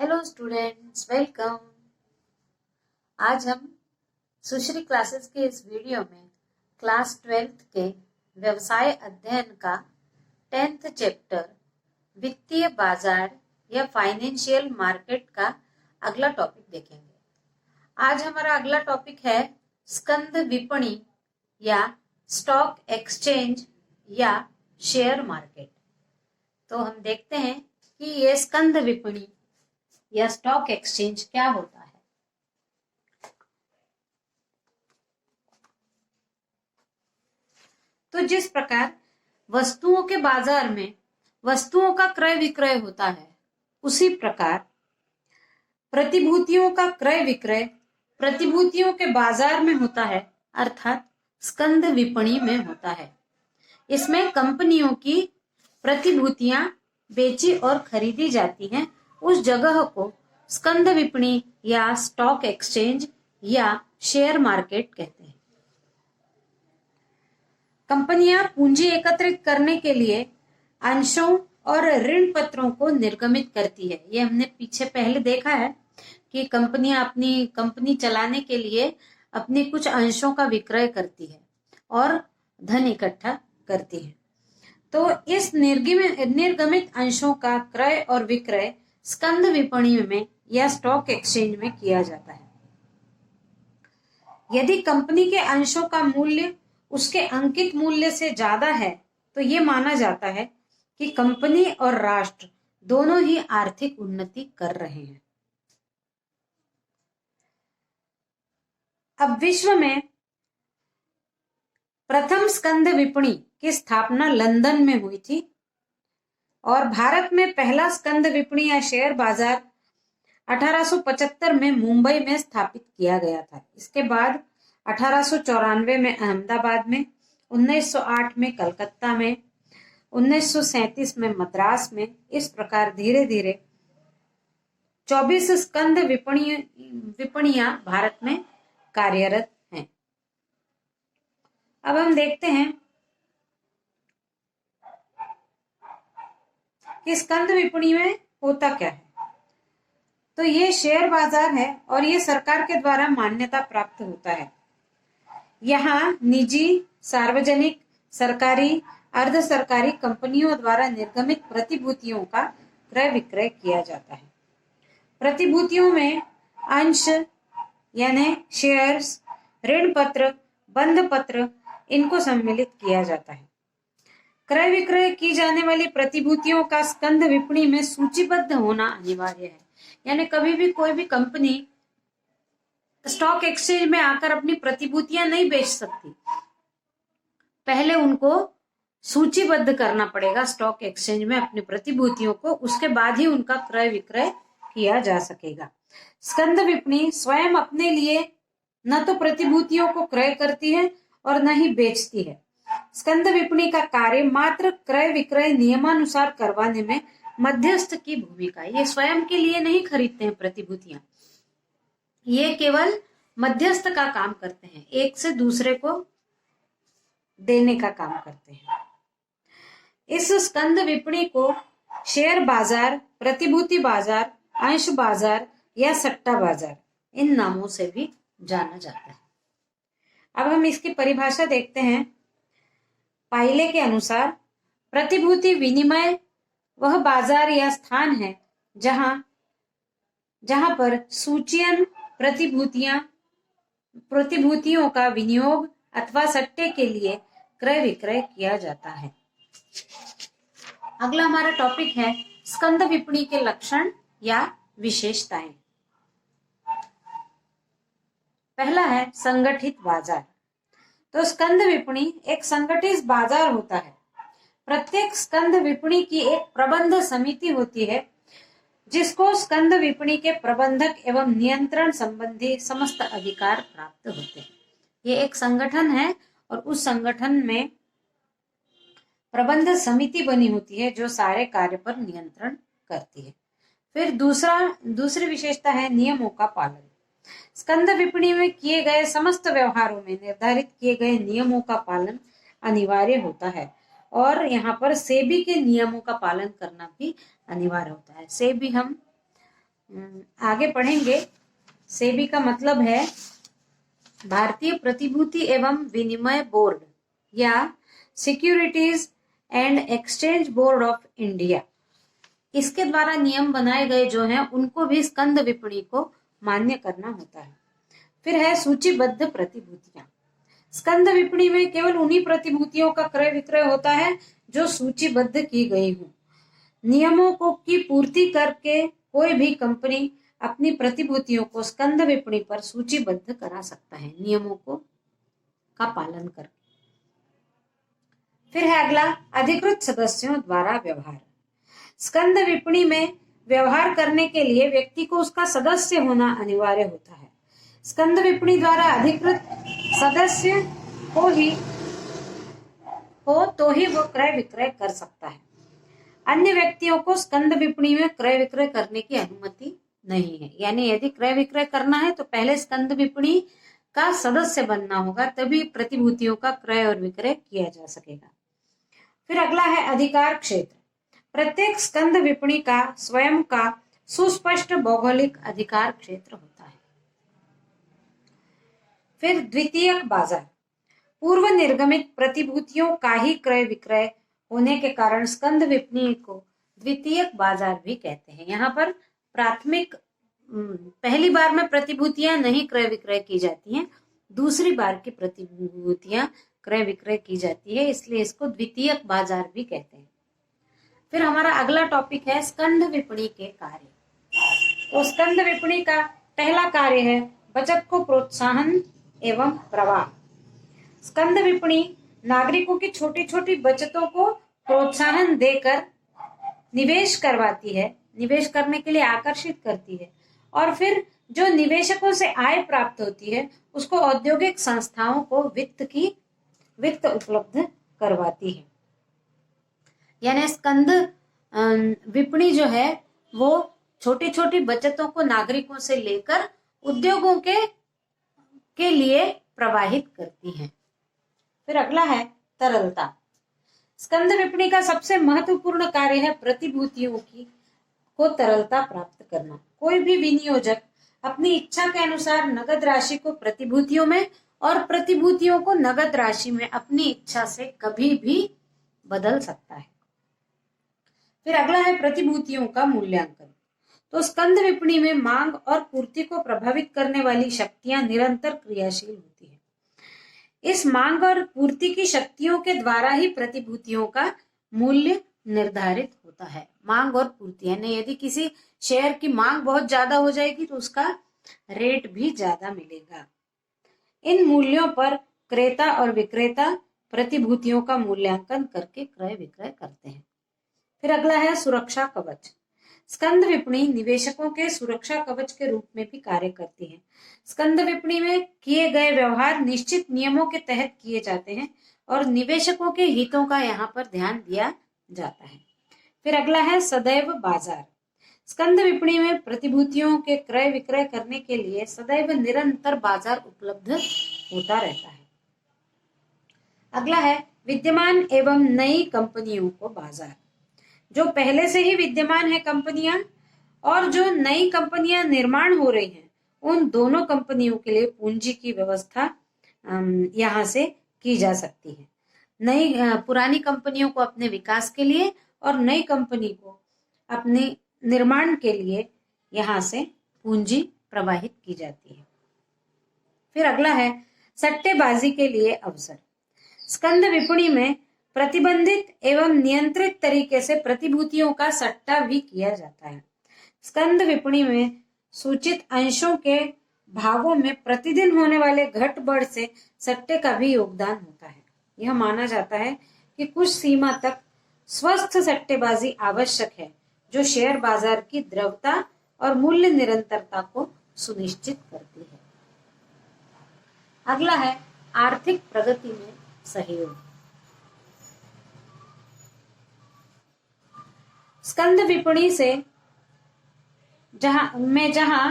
Hello students, welcome. आज हम सुश्री classes के इस वीडियो में क्लास 12th के व्यवसाय अध्ययन का 10th चैप्टर वित्तीय बाजार या फाइनेंशियल मार्केट का अगला टॉपिक देखेंगे। आज हमारा अगला टॉपिक है स्कंद विपणी या स्टॉक एक्सचेंज या शेयर मार्केट। तो हम देखते हैं कि ये स्कंद विपणी या स्टॉक एक्सचेंज क्या होता है। तो जिस प्रकार वस्तुओं के बाजार में वस्तुओं का क्रय विक्रय होता है, उसी प्रकार प्रतिभूतियों का क्रय विक्रय प्रतिभूतियों के बाजार में होता है, अर्थात स्कंद विपणी में होता है। इसमें कंपनियों की प्रतिभूतियां बेची और खरीदी जाती हैं। उस जगह को स्कंद विपणी या स्टॉक एक्सचेंज या शेयर मार्केट कहते हैं। कंपनियां पूंजी एकत्रित करने के लिए अंशों और ऋण पत्रों को निर्गमित करती है। ये हमने पीछे पहले देखा है कि कंपनियां अपनी कंपनी चलाने के लिए अपने कुछ अंशों का विक्रय करती है और धन इकट्ठा करती है। तो इस निर्गमित अंशों का क्रय और विक्रय स्कंद विपणी में या स्टॉक एक्सचेंज में किया जाता है। यदि कंपनी के अंशों का मूल्य उसके अंकित मूल्य से ज्यादा है तो ये माना जाता है कि कंपनी और राष्ट्र दोनों ही आर्थिक उन्नति कर रहे हैं। अब विश्व में प्रथम स्कंद विपणी की स्थापना लंदन में हुई थी और भारत में पहला स्कंद विपणी या शेयर बाजार 1875 में मुंबई में स्थापित किया गया था। इसके बाद 1894 में अहमदाबाद में, 1908 में कलकत्ता में, 1937 में मद्रास में, इस प्रकार धीरे धीरे 24 स्कंद विपणियां भारत में कार्यरत हैं। अब हम देखते हैं कि स्कंद विपणी में होता क्या है। तो ये शेयर बाजार है और ये सरकार के द्वारा मान्यता प्राप्त होता है। यहाँ निजी, सार्वजनिक, सरकारी, अर्ध सरकारी कंपनियों द्वारा निर्गमित प्रतिभूतियों का क्रय विक्रय किया जाता है। प्रतिभूतियों में अंश यानी शेयर्स, ऋण पत्र, बंध पत्र, इनको सम्मिलित किया जाता है। क्रय विक्रय की जाने वाली प्रतिभूतियों का स्कंद विपणी में सूचीबद्ध होना अनिवार्य है। यानी कभी भी कोई भी कंपनी स्टॉक एक्सचेंज में आकर अपनी प्रतिभूतियां नहीं बेच सकती, पहले उनको सूचीबद्ध करना पड़ेगा स्टॉक एक्सचेंज में अपनी प्रतिभूतियों को, उसके बाद ही उनका क्रय विक्रय किया जा सकेगा। स्कंद विपणी स्वयं अपने लिए न तो प्रतिभूतियों को क्रय करती है और न ही बेचती है। स्कंद विपणी का कार्य मात्र क्रय विक्रय नियमानुसार करवाने में मध्यस्थ की भूमिका है। ये स्वयं के लिए नहीं खरीदते हैं प्रतिभूतियां, ये केवल मध्यस्थ का काम करते हैं, एक से दूसरे को देने का काम करते हैं। इस स्कंद विपणी को शेयर बाजार, प्रतिभूति बाजार, अंश बाजार या सट्टा बाजार, इन नामों से भी जाना जाता है। अब हम इसकी परिभाषा देखते हैं। पाइले के अनुसार प्रतिभूति विनिमय वह बाजार या स्थान है जहां पर सूचीयन प्रतिभूतियों का विनियोग अथवा सट्टे के लिए क्रय विक्रय किया जाता है। अगला हमारा टॉपिक है स्कंद विपणी के लक्षण या विशेषताएं। पहला है संगठित बाजार। तो स्कंद विपणी एक संगठित बाजार होता है। प्रत्येक स्कंद विपणी की एक प्रबंध समिति होती है जिसको स्कंद विपणी के प्रबंधक एवं नियंत्रण संबंधी समस्त अधिकार प्राप्त होते हैं। ये एक संगठन है और उस संगठन में प्रबंध समिति बनी होती है जो सारे कार्य पर नियंत्रण करती है। फिर दूसरी विशेषता है नियमों का पालन। स्कंद विपणी में किए गए समस्त व्यवहारों में निर्धारित किए गए नियमों का पालन अनिवार्य होता है और यहाँ पर सेबी के नियमों का पालन करना भी अनिवार्य होता है। सेबी हम आगे पढ़ेंगे। सेबी का मतलब है भारतीय प्रतिभूति एवं विनिमय बोर्ड या securities and exchange board of India. इसके द्वारा नियम बनाए गए जो हैं उनको भी स्कंद विपणी को मान्य करना होता है। फिर है सूचीबद्ध प्रतिभूतियां। स्कंद विपणी में केवल उन्हीं प्रतिभूतियों का क्रय विक्रय होता है जो सूचीबद्ध की गई हो। नियमों को की पूर्ति करके कोई भी कंपनी अपनी प्रतिभूतियों को स्कंद विपणी पर सूचीबद्ध करा सकता है, नियमों को का पालन करके। फिर है अगला, अधिकृत सदस्यों द्वारा व्यवहार। स्कंद विपणी में व्यवहार करने के लिए व्यक्ति को उसका सदस्य होना अनिवार्य होता है। स्कंद विपणी द्वारा अधिकृत सदस्य हो तो ही वो क्रय विक्रय कर सकता है। अन्य व्यक्तियों को स्कंद विपणी में क्रय विक्रय करने की अनुमति नहीं है। यानी यदि क्रय विक्रय करना है तो पहले स्कंद विपणी का सदस्य बनना होगा, तभी प्रतिभूतियों का क्रय और विक्रय किया जा सकेगा। फिर अगला है अधिकार क्षेत्र। प्रत्येक स्कंद विपणी का स्वयं का सुस्पष्ट भौगोलिक अधिकार क्षेत्र होता है। फिर द्वितीयक बाजार। पूर्व निर्गमित प्रतिभूतियों का ही क्रय विक्रय होने के कारण स्कंद विपणी को द्वितीयक बाजार भी कहते हैं। यहाँ पर प्राथमिक पहली बार में प्रतिभूतियां नहीं क्रय विक्रय की जाती हैं, दूसरी बार की प्रतिभूतियां क्रय विक्रय की जाती है, इसलिए इसको द्वितीयक बाजार भी कहते हैं। फिर हमारा अगला टॉपिक है स्कंद विपणी के कार्य। तो स्कंद विपणी का पहला कार्य है बचत को प्रोत्साहन एवं प्रवाह। स्कंद विपणी नागरिकों की छोटी छोटी बचतों को प्रोत्साहन देकर निवेश करवाती है, निवेश करने के लिए आकर्षित करती है, और फिर जो निवेशकों से आय प्राप्त होती है उसको औद्योगिक संस्थाओं को वित्त उपलब्ध करवाती है। यानी स्कंद विपणी जो है वो छोटी छोटी बचतों को नागरिकों से लेकर उद्योगों के लिए प्रवाहित करती है। फिर अगला है तरलता। स्कंद विपणी का सबसे महत्वपूर्ण कार्य है प्रतिभूतियों को तरलता प्राप्त करना। कोई भी विनियोजक अपनी इच्छा के अनुसार नगद राशि को प्रतिभूतियों में और प्रतिभूतियों को नगद राशि में अपनी इच्छा से कभी भी बदल सकता है। फिर अगला है प्रतिभूतियों का मूल्यांकन। तो स्कंद विपणी में मांग और पूर्ति को प्रभावित करने वाली शक्तियां निरंतर क्रियाशील होती है। इस मांग और पूर्ति की शक्तियों के द्वारा ही प्रतिभूतियों का मूल्य निर्धारित होता है। मांग और पूर्ति यानी यदि किसी शेयर की मांग बहुत ज्यादा हो जाएगी तो उसका रेट भी ज्यादा मिलेगा। इन मूल्यों पर क्रेता और विक्रेता प्रतिभूतियों का मूल्यांकन करके क्रय विक्रय करते हैं। फिर अगला है सुरक्षा कवच। स्कंद विपणी निवेशकों के सुरक्षा कवच के रूप में भी कार्य करती है। स्कंद विपणी में किए गए व्यवहार निश्चित नियमों के तहत किए जाते हैं और निवेशकों के हितों का यहाँ पर ध्यान दिया जाता है। फिर अगला है सदैव बाजार। स्कंद विपणी में प्रतिभूतियों के क्रय विक्रय करने के लिए सदैव निरंतर बाजार उपलब्ध होता रहता है। अगला है विद्यमान एवं नई कंपनियों को बाजार। जो पहले से ही विद्यमान है कंपनियां और जो नई कंपनियां निर्माण हो रही हैं, उन दोनों कंपनियों के लिए पूंजी की व्यवस्था यहाँ से की जा सकती है। पुरानी कंपनियों को अपने विकास के लिए और नई कंपनी को अपने निर्माण के लिए यहाँ से पूंजी प्रवाहित की जाती है। फिर अगला है सट्टेबाजी के लिए अवसर। स्कंद विपणी में प्रतिबंधित एवं नियंत्रित तरीके से प्रतिभूतियों का सट्टा भी किया जाता है। स्कंद विपणी में सूचित अंशों के भावों में प्रतिदिन होने वाले घट बढ़ से सट्टे का भी योगदान होता है। यह माना जाता है कि कुछ सीमा तक स्वस्थ सट्टेबाजी आवश्यक है जो शेयर बाजार की द्रव्यता और मूल्य निरंतरता को सुनिश्चित करती है। अगला है आर्थिक प्रगति में सहयोग। स्कंद विपणी से जहां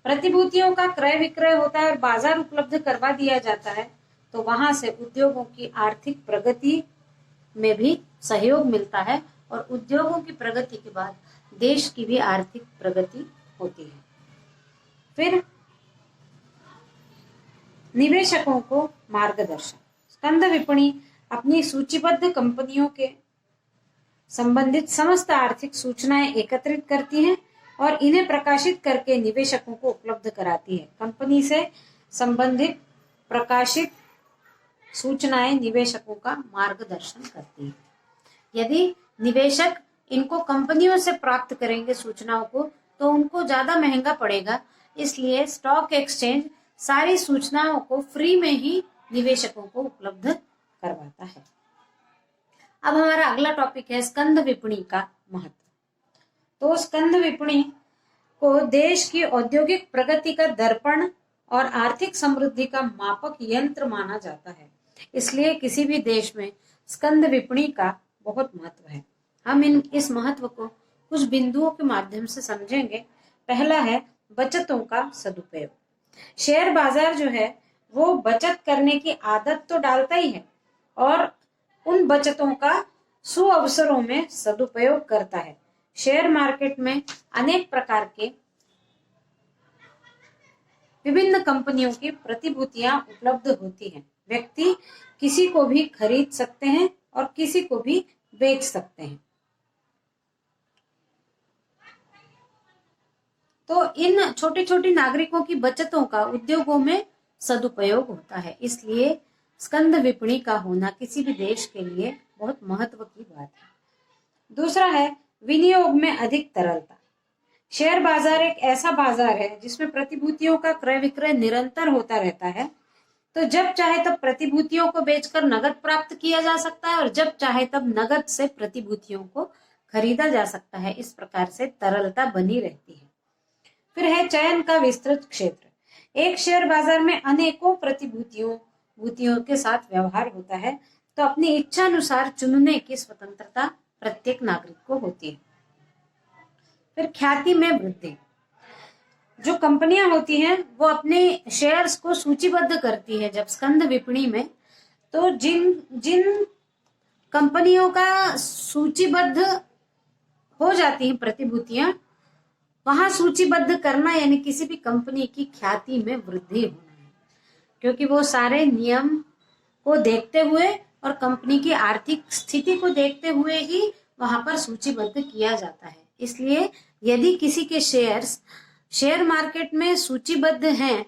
प्रतिभूतियों का क्रय विक्रय होता है और बाजार उपलब्ध करवा दिया जाता है, तो वहां से उद्योगों की आर्थिक प्रगति में भी सहयोग मिलता है और उद्योगों की प्रगति के बाद देश की भी आर्थिक प्रगति होती है। फिर निवेशकों को मार्गदर्शन। स्कंद विपणी अपनी सूचीबद्ध कंपनियों के संबंधित समस्त आर्थिक सूचनाएं एकत्रित करती है और इन्हें प्रकाशित करके निवेशकों को उपलब्ध कराती है। कंपनी से संबंधित प्रकाशित सूचनाएं निवेशकों का मार्गदर्शन करती है। यदि निवेशक इनको कंपनियों से प्राप्त करेंगे सूचनाओं को, तो उनको ज्यादा महंगा पड़ेगा, इसलिए स्टॉक एक्सचेंज सारी सूचनाओं को फ्री में ही निवेशकों को उपलब्ध करवाता है। अब हमारा अगला टॉपिक है स्कंद विपणी का महत्व। तो स्कंद विपणी को देश की औद्योगिक प्रगति का दर्पण और आर्थिक समृद्धि का मापक यंत्र माना जाता है। इसलिए किसी भी देश में स्कंद विपणी का बहुत महत्व है। हम इस महत्व को कुछ बिंदुओं के माध्यम से समझेंगे। पहला है बचतों का सदुपयोग। शेयर बाजार जो है वो बचत करने की आदत तो डालता ही है और उन बचतों का सुअवसरों में सदुपयोग करता है। शेयर मार्केट में अनेक प्रकार के विभिन्न कंपनियों की प्रतिभूतियां उपलब्ध होती हैं। व्यक्ति किसी को भी खरीद सकते हैं और किसी को भी बेच सकते हैं। तो इन छोटी छोटी नागरिकों की बचतों का उद्योगों में सदुपयोग होता है। इसलिए स्कंद विपणी का होना किसी भी देश के लिए बहुत महत्व की बात है। दूसरा है विनियोग में अधिक तरलता। शेयर बाजार एक ऐसा बाजार है जिसमें प्रतिभूतियों का क्रय विक्रय निरंतर होता रहता है। तो जब चाहे तब प्रतिभूतियों को बेचकर नगद प्राप्त किया जा सकता है और जब चाहे तब नगद से प्रतिभूतियों को खरीदा जा सकता है। इस प्रकार से तरलता बनी रहती है। फिर है चयन का विस्तृत क्षेत्र। एक शेयर बाजार में अनेकों प्रतिभूतियों के साथ व्यवहार होता है, तो अपनी इच्छा अनुसार चुनने की स्वतंत्रता प्रत्येक नागरिक को होती है। फिर ख्याति में वृद्धि। जो कंपनियां होती हैं वो अपने शेयर्स को सूचीबद्ध करती है जब स्कंद विपणी में, तो जिन कंपनियों का सूचीबद्ध हो जाती हैं प्रतिभूतियां, वहां सूचीबद्ध करना यानी किसी भी कंपनी की ख्याति में वृद्धि होना है, क्योंकि वो सारे नियम को देखते हुए और कंपनी की आर्थिक स्थिति को देखते हुए ही वहां पर सूचीबद्ध किया जाता है। इसलिए यदि किसी के शेयर मार्केट में सूचीबद्ध हैं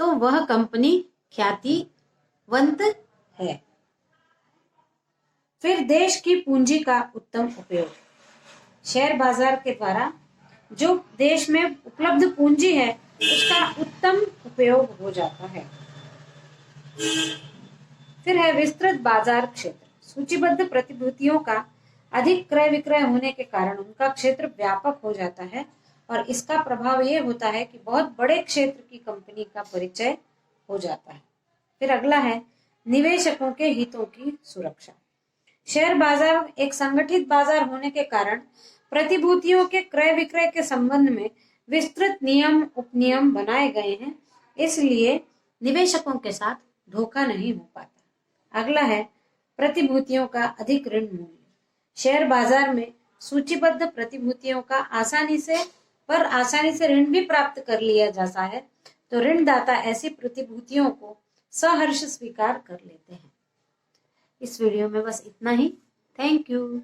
तो वह कंपनी ख्यातिवंत है। फिर देश की पूंजी का उत्तम उपयोग। शेयर बाजार के द्वारा जो देश में उपलब्ध पूंजी है उसका उत्तम उपयोग हो जाता है। फिर है विस्तृत बाजार क्षेत्र। सूचीबद्ध प्रतिभूतियों का अधिक क्रय विक्रय होने के कारण उनका क्षेत्र व्यापक हो जाता है और इसका प्रभाव ये होता है कि बहुत बड़े क्षेत्र की कंपनी का परिचय हो जाता है। फिर अगला है निवेशकों के हितों की सुरक्षा। शेयर बाजार एक संगठित बाजार होने के कारण प्रतिभूतियों के क्रय विक्रय के संबंध में विस्तृत नियम उपनियम बनाए गए हैं, इसलिए निवेशकों के साथ धोखा नहीं हो पाता। अगला है प्रतिभूतियों का अधिक ऋण मूल्य। शेयर बाजार में सूचीबद्ध प्रतिभूतियों का आसानी से ऋण भी प्राप्त कर लिया जाता है, तो ऋणदाता ऐसी प्रतिभूतियों को सहर्ष स्वीकार कर लेते हैं। इस वीडियो में बस इतना ही। Thank you.